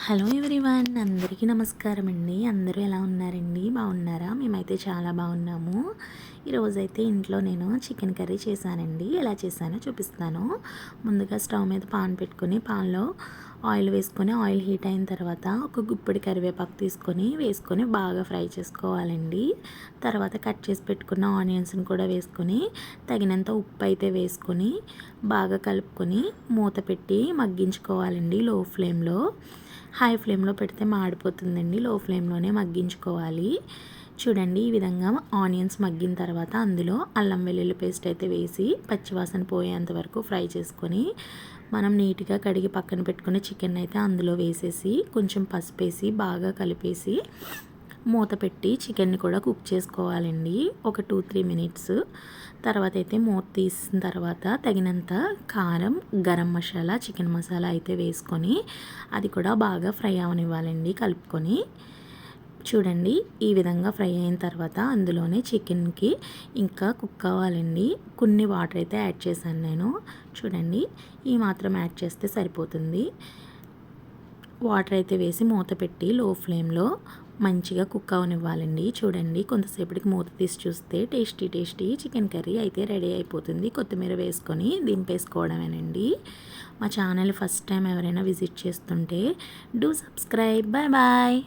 Hello everyone, అందరికీ నమస్కారం అండి. అందరూ ఎలా ఉన్నారండి? బాగున్నారా? మేమైతే చాలా బాగున్నాము. ఈరోజైతే ఇంట్లో నేను చికెన్ కర్రీ చేశానండి. ఎలా చేశానో చూపిస్తాను. ముందుగా స్టవ్ మీద పాన్ పెట్టుకొని పాన్లో ఆయిల్ వేసుకొని ఆయిల్ హీట్ అయిన తర్వాత ఒక గుప్పెడి కరివేపాకు వేసుకొని బాగా ఫ్రై చేసుకోవాలండి. తర్వాత కట్ చేసి పెట్టుకున్న ఆనియన్స్ని కూడా వేసుకొని తగినంత ఉప్పు అయితే వేసుకొని బాగా కలుపుకొని మూత పెట్టి మగ్గించుకోవాలండి లో ఫ్లేమ్లో. హై ఫ్లేమ్లో పెడితే మాడిపోతుందండి. లో ఫ్లేమ్లోనే మగ్గించుకోవాలి. చూడండి, ఈ విధంగా ఆనియన్స్ మగ్గిన తర్వాత అందులో అల్లం వెల్లుల్లి పేస్ట్ అయితే వేసి పచ్చివాసన పోయేంత వరకు ఫ్రై చేసుకొని మనం నీట్గా కడిగి పక్కన పెట్టుకుని చికెన్ అయితే అందులో వేసేసి కొంచెం పసుపు వేసి బాగా కలిపేసి మూత పెట్టి చికెన్ని కూడా కుక్ చేసుకోవాలండి. ఒక 2-3 మినిట్స్ తర్వాత అయితే మూత తీసిన తర్వాత తగినంత కారం, గరం మసాలా, చికెన్ మసాలా అయితే వేసుకొని అది కూడా బాగా ఫ్రై అవనివ్వాలండి కలుపుకొని. చూడండి, ఈ విధంగా ఫ్రై అయిన తర్వాత అందులోనే చికెన్కి ఇంకా కుక్ అవ్వాలండి. కొన్ని వాటర్ అయితే యాడ్ చేశాను నేను. చూడండి, ఈ మాత్రం యాడ్ చేస్తే సరిపోతుంది. వాటర్ అయితే వేసి మూత పెట్టి లో ఫ్లేమ్లో మంచిగా కుక్ అవనివ్వాలండి. చూడండి, కొంతసేపటికి మూత తీసి చూస్తే టేస్టీ చికెన్ కర్రీ అయితే రెడీ అయిపోతుంది. కొత్తిమీర వేసుకొని దింపేసుకోవడమేనండి. మా ఛానల్ ఫస్ట్ టైం ఎవరైనా విజిట్ చేస్తుంటే డూ సబ్స్క్రైబ్. Bye bye.